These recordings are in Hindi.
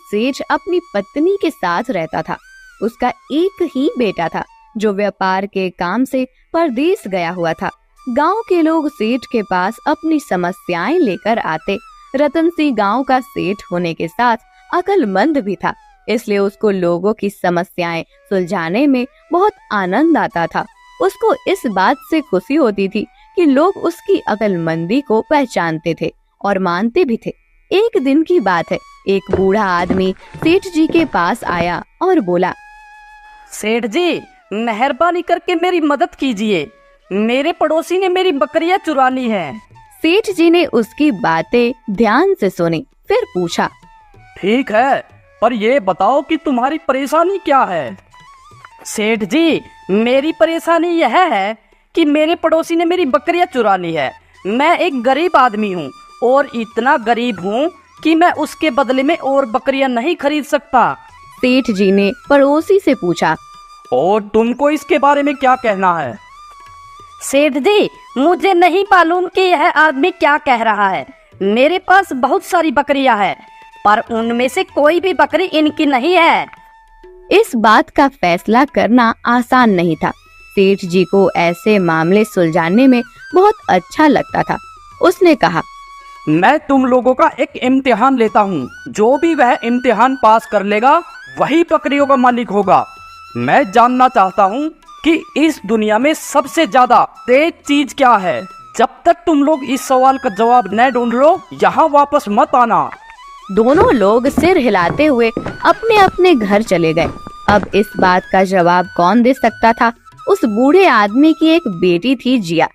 सेठ अपनी पत्नी के साथ रहता था। उसका एक ही बेटा था जो व्यापार के काम से परदेश गया हुआ था। गांव के लोग सेठ के पास अपनी समस्याएं लेकर आते। रतन सिंह गांव का सेठ होने के साथ अक्लमंद भी था, इसलिए उसको लोगों की समस्याएं सुलझाने में बहुत आनंद आता था। उसको इस बात से खुशी होती थी कि लोग उसकी अक्लमंदी को पहचानते थे और मानते भी थे। एक दिन की बात है, एक बूढ़ा आदमी सेठ जी के पास आया और बोला, सेठ जी, मेहरबानी करके मेरी मदद कीजिए। मेरे पड़ोसी ने मेरी बकरियां चुरा ली हैं। सेठ जी ने उसकी बातें ध्यान से सुनी, फिर पूछा, ठीक है, पर ये बताओ कि तुम्हारी परेशानी क्या है। सेठ जी, मेरी परेशानी यह है कि मेरे पड़ोसी ने मेरी बकरियां चुरा ली है। मैं एक गरीब आदमी हूँ और इतना गरीब हूँ कि मैं उसके बदले में और बकरियां नहीं खरीद सकता। सेठ जी ने पड़ोसी से पूछा, और तुमको इसके बारे में क्या कहना है। सेठ जी, मुझे नहीं मालूम कि यह आदमी क्या कह रहा है। मेरे पास बहुत सारी बकरियां हैं, पर उनमें से कोई भी बकरी इनकी नहीं है। इस बात का फैसला करना आसान नहीं था। सेठ जी को ऐसे मामले सुलझाने में बहुत अच्छा लगता था। उसने कहा, मैं तुम लोगों का एक इम्तिहान लेता हूँ। जो भी वह इम्तिहान पास कर लेगा वही बकरियों का मालिक होगा। मैं जानना चाहता हूँ कि इस दुनिया में सबसे ज्यादा तेज चीज क्या है। जब तक तुम लोग इस सवाल का जवाब न ढूंढ लो, यहाँ वापस मत आना। दोनों लोग सिर हिलाते हुए अपने अपने घर चले गए। अब इस बात का जवाब कौन दे सकता था। उस बूढ़े आदमी की एक बेटी थी, जिया।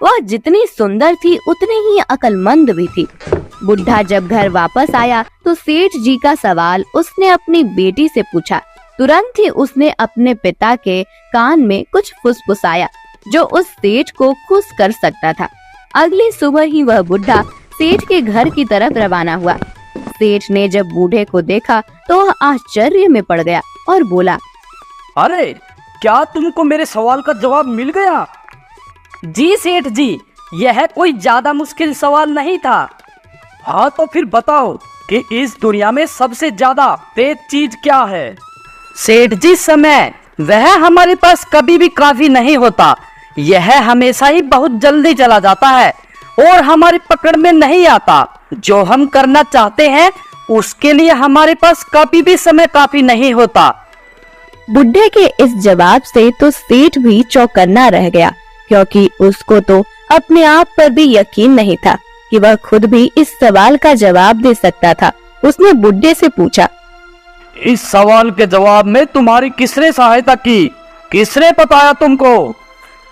वह जितनी सुंदर थी उतनी ही अक्लमंद भी थी। बुढ़ा जब घर वापस आया तो सेठ जी का सवाल उसने अपनी बेटी से पूछा। तुरंत ही उसने अपने पिता के कान में कुछ फुसफुसाया जो उस सेठ को खुश कर सकता था। अगली सुबह ही वह बुढ़ा सेठ के घर की तरफ रवाना हुआ। सेठ ने जब बूढ़े को देखा तो वह आश्चर्य में पड़ गया और बोला, अरे, क्या तुमको मेरे सवाल का जवाब मिल गया। जी सेठ जी, यह कोई ज्यादा मुश्किल सवाल नहीं था। हाँ, तो फिर बताओ कि इस दुनिया में सबसे ज्यादा तेज चीज क्या है। सेठ जी, समय। वह हमारे पास कभी भी काफी नहीं होता। यह हमेशा ही बहुत जल्दी चला जाता है और हमारी पकड़ में नहीं आता। जो हम करना चाहते हैं उसके लिए हमारे पास कभी भी समय काफी नहीं होता। बुढ़े के इस जवाब से तो सेठ भी चौकन्ना रह गया, क्योंकि उसको तो अपने आप पर भी यकीन नहीं था कि वह खुद भी इस सवाल का जवाब दे सकता था। उसने बुढ़े से पूछा, इस सवाल के जवाब में तुम्हारी किसने सहायता की। किसने बताया तुमको।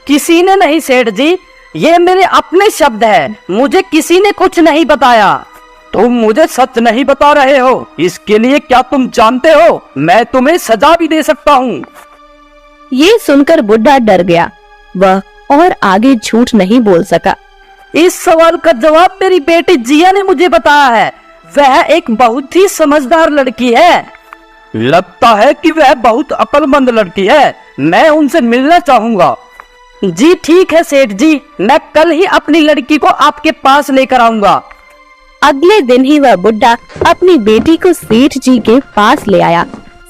किसी ने नहीं सेठ जी, ये मेरे अपने शब्द हैं। मुझे किसी ने कुछ नहीं बताया। तुम मुझे सच नहीं बता रहे हो, इसके लिए क्या तुम जानते हो मैं तुम्हें सजा भी दे सकता हूँ। ये सुनकर बुढ़ा डर गया। वह और आगे झूठ नहीं बोल सका। इस सवाल का जवाब मेरी बेटी जिया ने मुझे बताया है। वह एक बहुत ही समझदार लड़की है। लगता है कि वह बहुत अक्लमंद लड़की है। मैं उनसे मिलना चाहूँगा। जी ठीक है सेठ जी, मैं कल ही अपनी लड़की को आपके पास लेकर आऊँगा। अगले दिन ही वह बुढ़ा अपनी बेटी को सेठ जी के पास ले आया।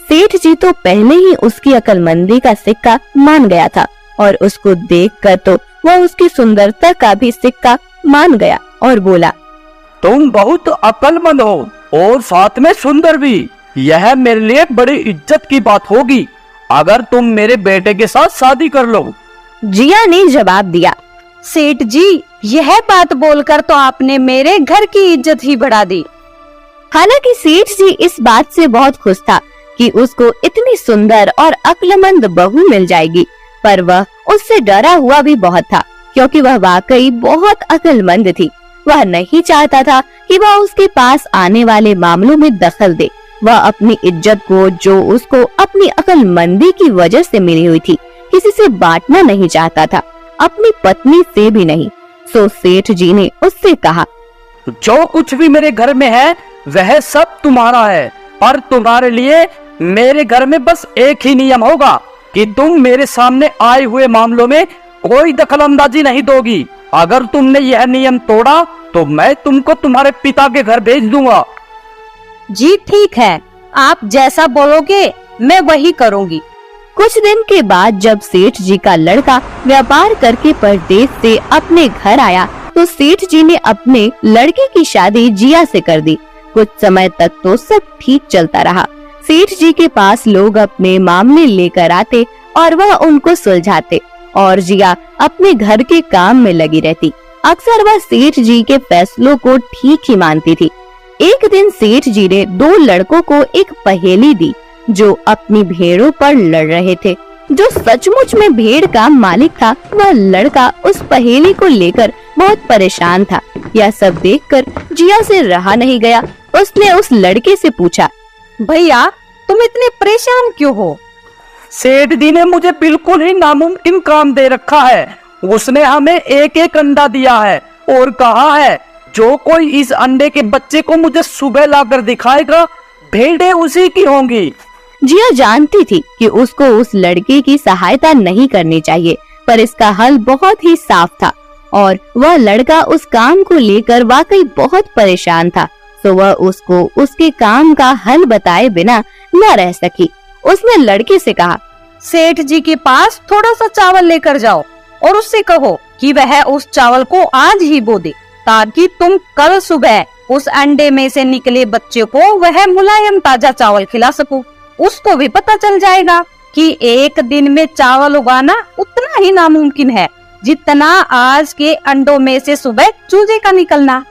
सेठ जी तो पहले ही उसकी अक्लमंदी का सिक्का मान गया था और उसको देखकर तो वह उसकी सुंदरता का भी सिक्का मान गया और बोला, तुम बहुत अक्लमंद हो और साथ में सुंदर भी। यह मेरे लिए बड़ी इज्जत की बात होगी अगर तुम मेरे बेटे के साथ शादी कर लो। जिया ने जवाब दिया, सेठ जी, यह बात बोलकर तो आपने मेरे घर की इज्जत ही बढ़ा दी। हालांकि सेठ जी इस बात से बहुत खुश था कि उसको इतनी सुंदर और अक्लमंद बहू मिल जाएगी, पर वह उससे डरा हुआ भी बहुत था, क्योंकि वह वाकई बहुत अक्लमंद थी। वह नहीं चाहता था कि वह उसके पास आने वाले मामलों में दखल दे। वह अपनी इज्जत को, जो उसको अपनी अक्लमंदी की वजह से मिली हुई थी, किसी से बांटना नहीं चाहता था, अपनी पत्नी से भी नहीं। सो सेठ जी ने उससे कहा, जो कुछ भी मेरे घर में है वह सब तुम्हारा है, पर तुम्हारे लिए मेरे घर में बस एक ही नियम होगा कि तुम मेरे सामने आए हुए मामलों में कोई दखलंदाजी नहीं दोगी। अगर तुमने यह नियम तोड़ा तो मैं तुमको तुम्हारे पिता के घर भेज दूंगा। जी ठीक है, आप जैसा बोलोगे मैं वही करूँगी। कुछ दिन के बाद जब सेठ जी का लड़का व्यापार करके परदेश से अपने घर आया तो सेठ जी ने अपने लड़के की शादी जिया से कर दी। कुछ समय तक तो सब ठीक चलता रहा। सेठ जी के पास लोग अपने मामले लेकर आते और वह उनको सुलझाते और जिया अपने घर के काम में लगी रहती। अक्सर वह सेठ जी के फैसलों को ठीक ही मानती थी। एक दिन सेठ जी ने दो लड़कों को एक पहेली दी जो अपनी भेड़ों पर लड़ रहे थे। जो सचमुच में भेड़ का मालिक था, वह लड़का उस पहेली को लेकर बहुत परेशान था। यह सब देखकर जिया से रहा नहीं गया। उसने उस लड़के से पूछा, भैया तुम इतने परेशान क्यों हो? सेठ जी ने मुझे बिल्कुल ही नामुमकिन काम दे रखा है। उसने हमें एक एक अंडा दिया है और कहा है जो कोई इस अंडे के बच्चे को मुझे सुबह लाकर दिखाएगा, भेड़ें उसी की होंगी। जिया जानती थी कि उसको उस लड़के की सहायता नहीं करनी चाहिए, पर इसका हल बहुत ही साफ था और वह लड़का उस काम को लेकर वाकई बहुत परेशान था। तो वह उसको उसके काम का हल बताए बिना न रह सकी। उसने लड़के से कहा, सेठ जी के पास थोड़ा सा चावल लेकर जाओ और उससे कहो कि वह उस चावल को आज ही बो दे, ताकि तुम कल सुबह उस अंडे में से निकले बच्चे को वह मुलायम ताजा चावल खिला सको। उसको भी पता चल जाएगा कि एक दिन में चावल उगाना उतना ही नामुमकिन है जितना आज के अंडों में से सुबह चूजे का निकलना।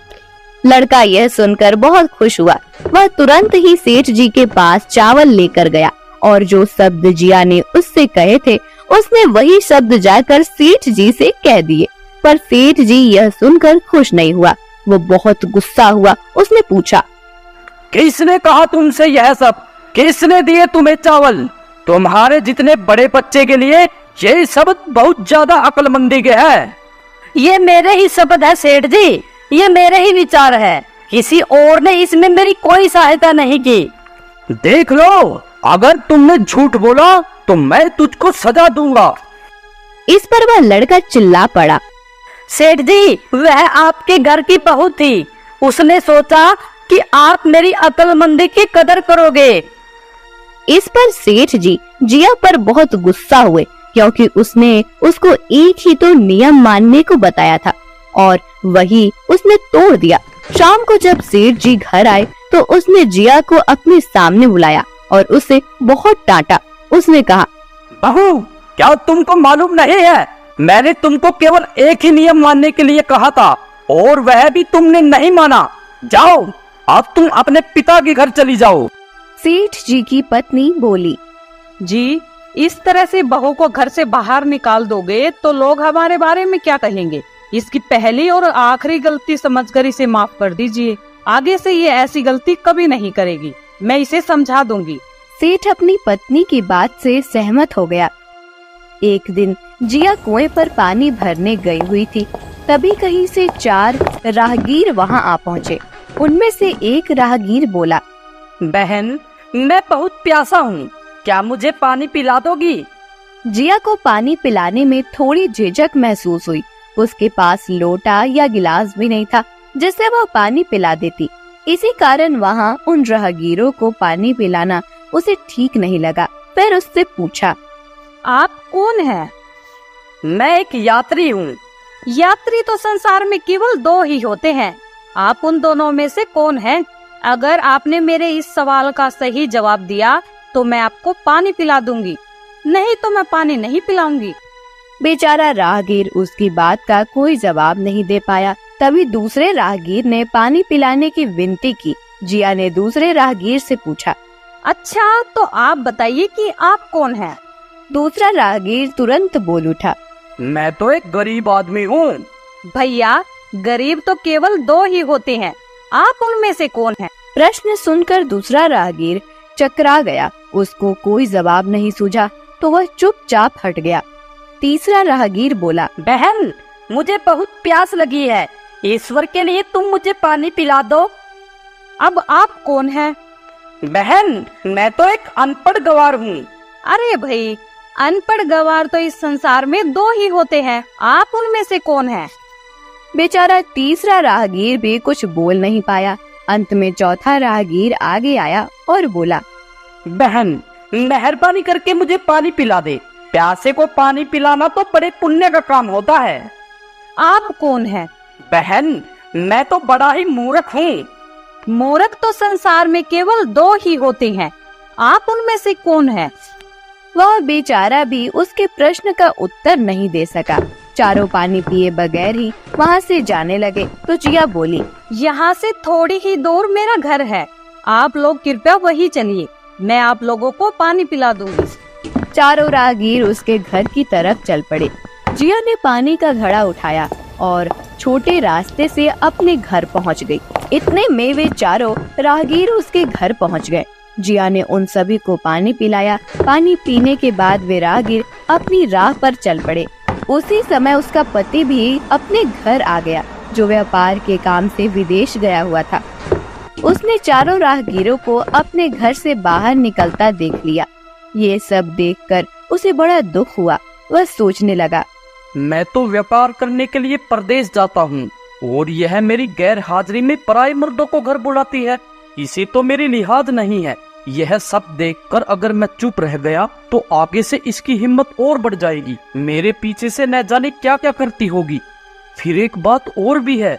लड़का यह सुनकर बहुत खुश हुआ। वह तुरंत ही सेठ जी के पास चावल लेकर गया और जो शब्द जिया ने उससे कहे थे उसने वही शब्द जाकर सेठ जी से कह दिए। पर सेठ जी यह सुनकर खुश नहीं हुआ। वो बहुत गुस्सा हुआ। उसने पूछा, किसने कहा तुमसे यह सब? किसने दिए तुम्हें चावल? तुम्हारे जितने बड़े बच्चे के लिए ये शब्द बहुत ज्यादा अक्लमंदी के है। ये मेरे ही शब्द है सेठ जी, ये मेरे ही विचार है। किसी और ने इसमें मेरी कोई सहायता नहीं की। देख लो, अगर तुमने झूठ बोला तो मैं तुझको सजा दूंगा। इस पर वह लड़का चिल्ला पड़ा, सेठ जी वह आपके घर की बहू थी। उसने सोचा कि आप मेरी अक्लमंदी की कदर करोगे। इस पर सेठ जी जिया पर बहुत गुस्सा हुए क्योंकि उसने उसको एक ही तो नियम मानने को बताया था और वही उसने तोड़ दिया। शाम को जब सेठ जी घर आए तो उसने जिया को अपने सामने बुलाया और उसे बहुत डांटा। उसने कहा, बहू क्या तुमको मालूम नहीं है, मैंने तुमको केवल एक ही नियम मानने के लिए कहा था और वह भी तुमने नहीं माना। जाओ अब तुम अपने पिता के घर चली जाओ। सेठ जी की पत्नी बोली, जी इस तरह से बहू को घर से बाहर निकाल दोगे तो लोग हमारे बारे में क्या कहेंगे? इसकी पहली और आखिरी गलती समझकर इसे माफ कर दीजिए। आगे से ये ऐसी गलती कभी नहीं करेगी। मैं इसे समझा दूंगी। सेठ अपनी पत्नी की बात से सहमत हो गया। एक दिन जिया कुएं पर पानी भरने गई हुई थी। तभी कहीं से 4 राहगीर वहां आ पहुँचे। उनमें से एक राहगीर बोला, बहन मैं बहुत प्यासा हूँ, क्या मुझे पानी पिला दोगी? जिया को पानी पिलाने में थोड़ी झिझक महसूस हुई। उसके पास लोटा या गिलास भी नहीं था जिससे वह पानी पिला देती। इसी कारण वहाँ उन राहगीरों को पानी पिलाना उसे ठीक नहीं लगा। फिर उससे पूछा, आप कौन हैं? मैं एक यात्री हूँ। यात्री तो संसार में केवल 2 ही होते हैं। आप उन दोनों में से कौन हैं? अगर आपने मेरे इस सवाल का सही जवाब दिया तो मैं आपको पानी पिला दूंगी, नहीं तो मैं पानी नहीं पिलाऊंगी। बेचारा राहगीर उसकी बात का कोई जवाब नहीं दे पाया। तभी दूसरे राहगीर ने पानी पिलाने की विनती की। जिया ने दूसरे राहगीर से पूछा, अच्छा तो आप बताइए कि आप कौन हैं? दूसरा राहगीर तुरंत बोल उठा, मैं तो एक गरीब आदमी हूँ। भैया गरीब तो केवल 2 ही होते हैं, आप उनमें से कौन हैं? प्रश्न सुनकर दूसरा राहगीर चकरा गया। उसको कोई जवाब नहीं सूझा तो वह चुपचाप हट गया। तीसरा राहगीर बोला, बहन मुझे बहुत प्यास लगी है, ईश्वर के लिए तुम मुझे पानी पिला दो। अब आप कौन हैं? बहन मैं तो एक अनपढ़ गवार हूँ। अरे भाई अनपढ़ गवार तो इस संसार में 2 ही होते हैं, आप उनमें से कौन हैं? बेचारा तीसरा राहगीर भी कुछ बोल नहीं पाया। अंत में चौथा राहगीर आगे आया और बोला, बहन, मेहरबानी करके मुझे पानी पिला दे। प्यासे को पानी पिलाना तो बड़े पुण्य का काम होता है। आप कौन है? बहन, मैं तो बड़ा ही मूर्ख हूँ। मूर्ख तो संसार में केवल दो ही होते हैं, आप उनमें से कौन है? वह बेचारा भी उसके प्रश्न का उत्तर नहीं दे सका। चारों पानी पिए बगैर ही वहाँ से जाने लगे तो जिया बोली, यहाँ से थोड़ी ही दूर मेरा घर है, आप लोग कृपया वही चलिए, मैं आप लोगों को पानी पिला दूंगी। चारों राहगीर उसके घर की तरफ चल पड़े। जिया ने पानी का घड़ा उठाया और छोटे रास्ते से अपने घर पहुंच गई। इतने में वे चारों राहगीर उसके घर पहुंच गए। जिया ने उन सभी को पानी पिलाया। पानी पीने के बाद वे राहगीर अपनी राह पर चल पड़े। उसी समय उसका पति भी अपने घर आ गया, जो व्यापार के काम से विदेश गया हुआ था। उसने चारों राहगीरों को अपने घर से बाहर निकलता देख लिया। ये सब देखकर उसे बड़ा दुख हुआ। वह सोचने लगा, मैं तो व्यापार करने के लिए परदेश जाता हूँ और यह मेरी गैर हाजिरी में पराये मर्दों को घर बुलाती है। इसे तो मेरी लिहाज नहीं है। यह सब देखकर अगर मैं चुप रह गया तो आगे से इसकी हिम्मत और बढ़ जाएगी। मेरे पीछे से न जाने क्या क्या करती होगी। फिर एक बात और भी है,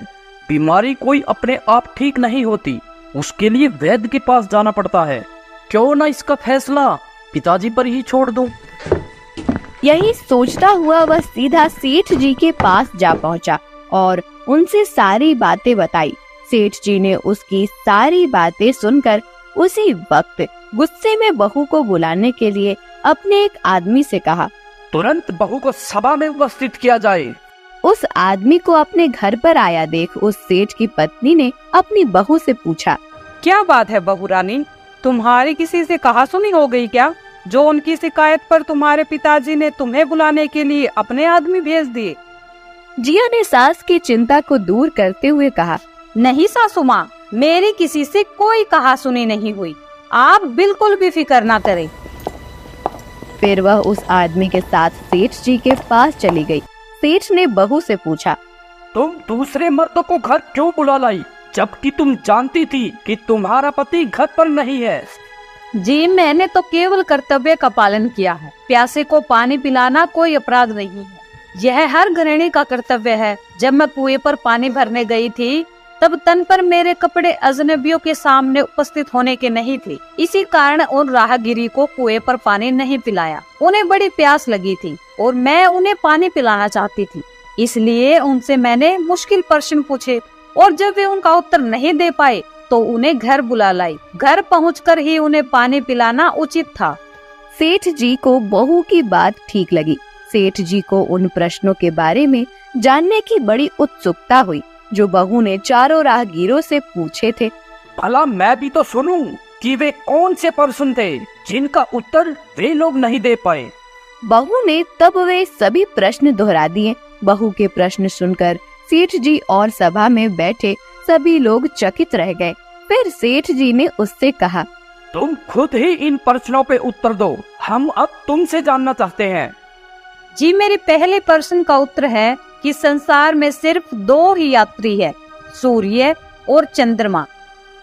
बीमारी कोई अपने आप ठीक नहीं होती, उसके लिए वैद्य के पास जाना पड़ता है। क्यों ना इसका फैसला पिताजी पर ही छोड़ दूं। यही सोचता हुआ वह सीधा सेठ जी के पास जा पहुंचा और उनसे सारी बातें बताई। सेठ जी ने उसकी सारी बातें सुनकर उसी वक्त गुस्से में बहू को बुलाने के लिए अपने एक आदमी से कहा, तुरंत बहू को सभा में उपस्थित किया जाए। उस आदमी को अपने घर पर आया देख उस सेठ की पत्नी ने अपनी बहू से पूछा, क्या बात है बहू रानी, तुम्हारी किसी से कहा सुनी हो गई क्या, जो उनकी शिकायत पर तुम्हारे पिताजी ने तुम्हें बुलाने के लिए अपने आदमी भेज दिए? जिया ने सास की चिंता को दूर करते हुए कहा, नहीं सासू माँ, मेरी किसी से कोई कहा सुनी नहीं हुई, आप बिल्कुल भी फिक्र ना करें। फिर वह उस आदमी के साथ सेठ जी के पास चली गई। सेठ ने बहू से पूछा, तुम दूसरे मर्दों को घर क्यों बुला लाई, जबकि तुम जानती थी कि तुम्हारा पति घर पर नहीं है? जी, मैंने तो केवल कर्तव्य का पालन किया है। प्यासे को पानी पिलाना कोई अपराध नहीं है, यह हर गृहिणी का कर्तव्य है। जब मैं कुएं पर पानी भरने गई थी तब तन पर मेरे कपड़े अजनबियों के सामने उपस्थित होने के नहीं थे, इसी कारण उन राहगीरी को कुएं पर पानी नहीं पिलाया। उन्हें बड़ी प्यास लगी थी और मैं उन्हें पानी पिलाना चाहती थी, इसलिए उनसे मैंने मुश्किल प्रश्न पूछे और जब वे उनका उत्तर नहीं दे पाए तो उन्हें घर बुला लाई। घर पहुंचकर ही उन्हें पानी पिलाना उचित था। सेठ जी को बहू की बात ठीक लगी। सेठ जी को उन प्रश्नों के बारे में जानने की बड़ी उत्सुकता हुई जो बहू ने चारों राहगीरों से पूछे थे। भला मैं भी तो सुनूं कि वे कौन से प्रश्न थे जिनका उत्तर वे लोग नहीं दे पाए। बहू ने तब वे सभी प्रश्न दोहरा दिए। बहू के प्रश्न सुनकर सेठ जी और सभा में बैठे सभी लोग चकित रह गए। फिर सेठ जी ने उससे कहा, तुम खुद ही इन प्रश्नों पे उत्तर दो, हम अब तुमसे जानना चाहते हैं। जी, मेरे पहले प्रश्न का उत्तर है कि संसार में सिर्फ दो ही यात्री है, सूर्य और चंद्रमा।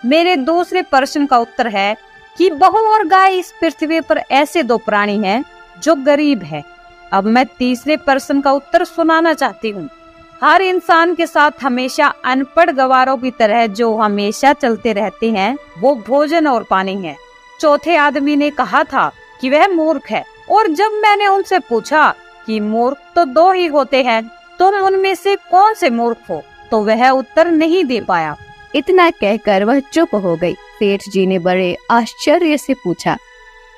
मेरे दूसरे प्रश्न का उत्तर है कि बहू और गाय इस पृथ्वी पर ऐसे दो प्राणी हैं जो गरीब है। अब मैं तीसरे प्रश्न का उत्तर सुनाना चाहती हूँ। हर इंसान के साथ हमेशा अनपढ़ गवारों की तरह जो हमेशा चलते रहते हैं वो भोजन और पानी है। चौथे आदमी ने कहा था कि वह मूर्ख है और जब मैंने उनसे पूछा कि मूर्ख तो दो ही होते हैं, तुम उनमें से कौन से मूर्ख हो, तो वह उत्तर नहीं दे पाया। इतना कहकर वह चुप हो गई। सेठ जी ने बड़े आश्चर्य से पूछा,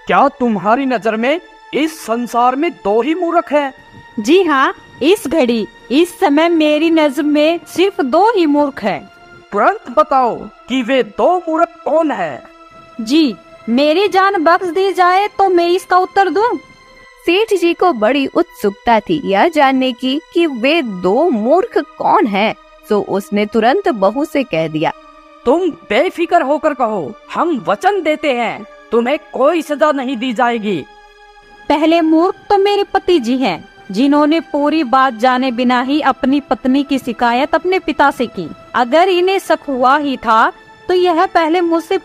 क्या तुम्हारी नजर में इस संसार में दो ही मूर्ख हैं? जी हाँ, इस घड़ी इस समय मेरी नजर में सिर्फ दो ही मूर्ख हैं। तुरंत बताओ कि वे दो मूर्ख कौन हैं? जी, मेरी जान बख्श दी जाए तो मैं इसका उत्तर दूं। सेठ जी को बड़ी उत्सुकता थी यह जानने की कि वे दो मूर्ख कौन हैं, तो उसने तुरंत बहू से कह दिया, तुम बेफिक्र होकर कहो, हम वचन देते हैं तुम्हें कोई सजा नहीं दी जाएगी। पहले मूर्ख तो मेरे पति जी हैं, जिन्होंने पूरी बात जाने बिना ही अपनी पत्नी की शिकायत अपने पिता से की। अगर इन्हें शक हुआ ही था तो यह पहले मुझसे